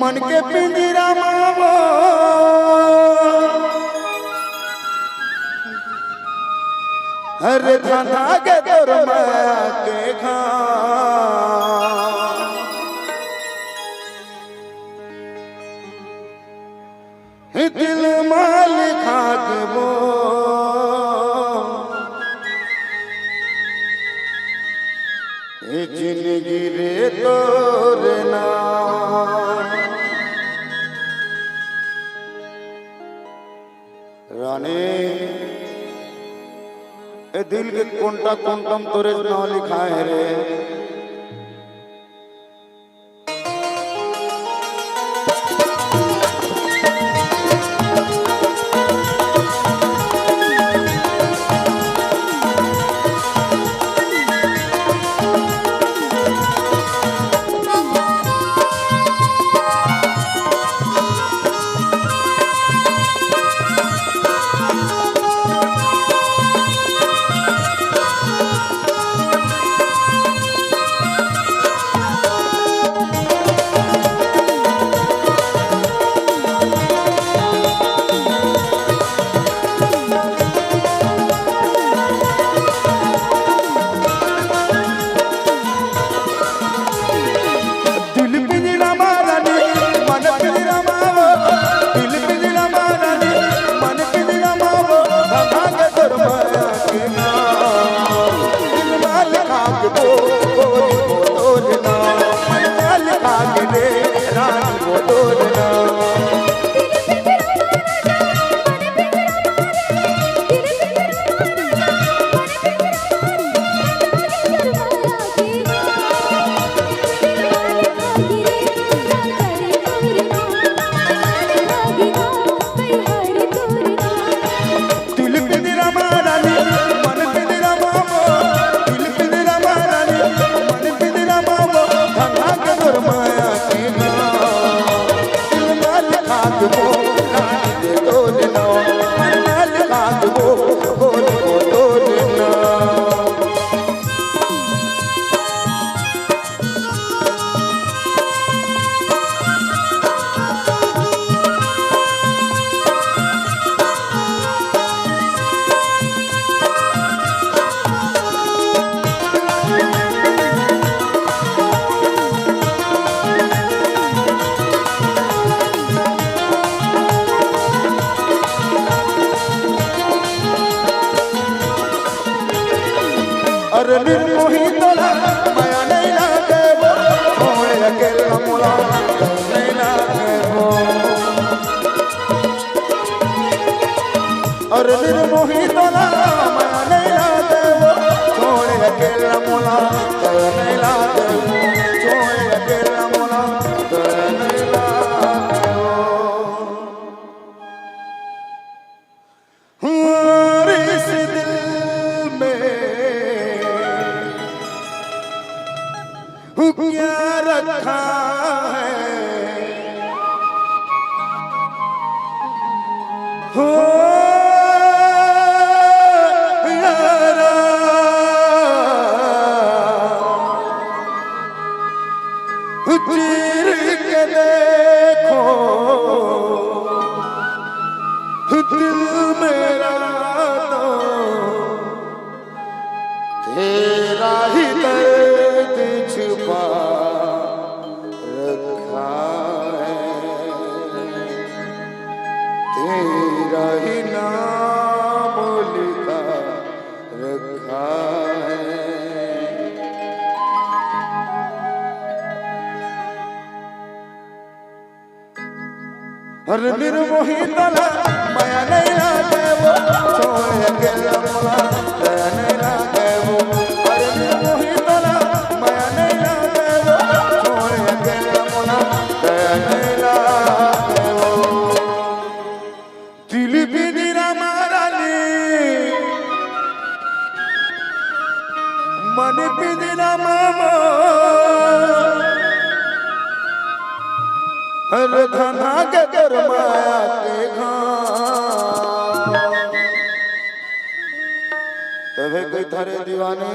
मन के पिंजरा मावो हर थाना के तोर माया के दिल माल खाक वो जिंदगी रे तोर रानी ए दिल के कोंटा कोंटम तोरे नाम लिखा है रे अरे निर्मोही तोला माया नहीं लागे वो छोड़ अकेला मुला नहीं लागे वो अरे निर्मोही तोला माया नहीं लागे वो छोड़ अकेला मुला नहीं लागे वो छोड़ अकेला मुला नहीं लागे वो इस दिल में क्या रखा है हो यारा चीर के देखो दिल मेरा तो तेरा ही दर्द छुपा रखा है तेरा ही नाम लिखा रखा है हर निर्मोही तला माया नहीं लागे वो छोड़ अकेला मुला नहीं लागे वो हर निर्मोही तला माया नहीं लागे वो छोड़ अकेला मुला नहीं लागे वो दिल बिना मारा ली मन बिना मामा हर धना के कर माया के तबे कोई थारे दीवाने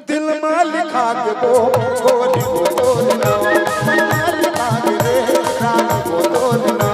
दिल मालिक लिखा के वो गोरी को तोड़ना मनवा लिखा के रे रानी को तोड़ना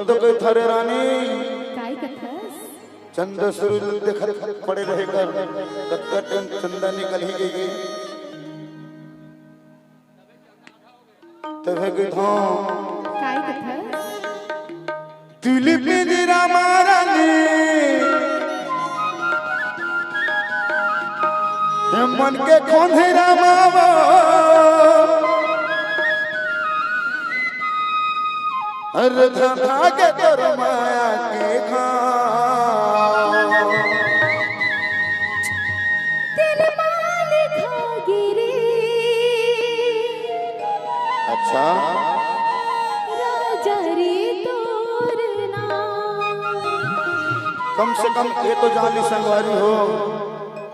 तो कोई थारे रानी चंद सुरुल देखत पड़े रहेगा कत्ता टाइम चंदा निकल ही गई तबे कोई था काय कथा तुलिप निरा मारानी मन के खोंधेरा मावा हर धधा के तोर माया के खा दिल मालिक गिरी अच्छा राजा रे तोरना कम से कम ये तो जानी संगवारी हो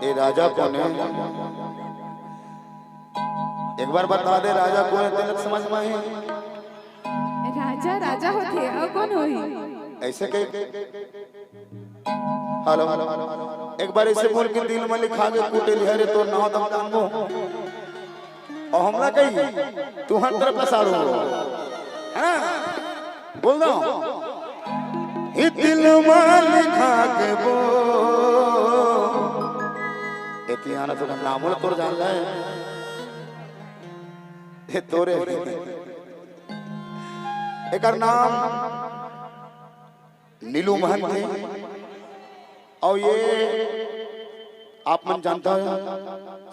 ये राजा कौन है एक बार बता दे राजा कौन है तेरे समझ में है राजा राजा होते और कौन होई ऐसे कहीं हेलो एक बार ऐसे बोल के दिल में लिखा के कूटे लिहरे तो नाव दम दांगो और हमला कही तू हर तरफ साड़ो हां बोल दो ये दिल में लिखा के वो इतिहास तो नाम बोल तोर जान ले ये तोरे एक नाम नीलू महन थे और ये आप मन जानता है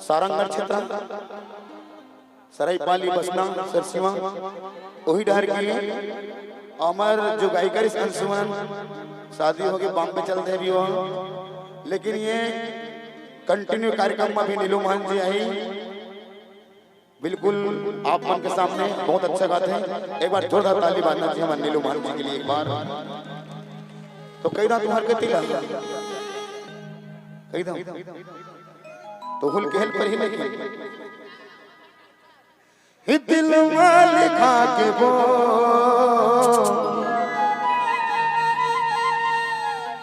सारंगगढ़ क्षेत्र सरायपाली बसना सरसीमा वही डहर के लिए अमर जो गायिका अंशुमन शादी होगी बॉम्बे चलते भी हो लेकिन ये कंटिन्यू कार्यक्रम में भी नीलू महन जी आई बिल्कुल आप मन के सामने बहुत अच्छा गाते हैं एक बार जोरदार ताली बांधना चाहिए हमारे नीलू महन जी के लिए एक बार तो कई ना तुम्हारे के तिला कई ना तो हुल के हेल्प पर ही नहीं ही दिल में लिखा के वो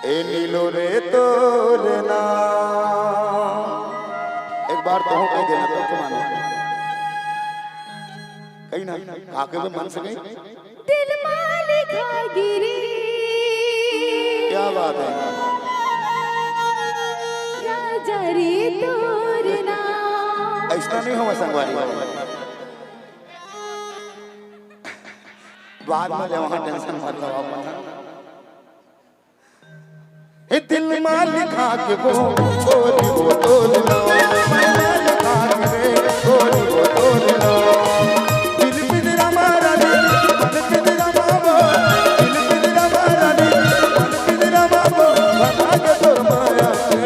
ए नीलो रे तोरना एक बार तो हो कह देना तो तुम्हारा कहीं ना आके में मन से गई दिल मालिक गिरी क्या बात है राजा रे तोरना ऐसा नहीं हो संगवारी बाद में ले वहां टेंशन मत लो ए दिल में लिखा के वो गोरी वो तोड़ना मैं लिखा के रे गोरी वो तोड़ना दिल पे रामा रानी मन पे रामा वो दिल पे रामा रानी मन पे रामा वो बना के तोर माया के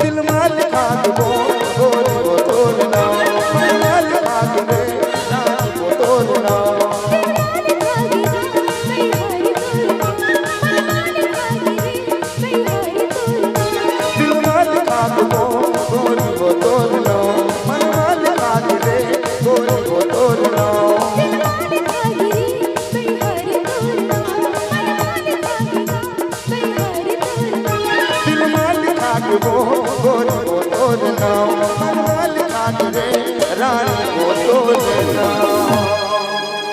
दिल में लिखा के वो गोरी वो तोड़ना मैं लिखा के रे रानी वो तोड़ना रानी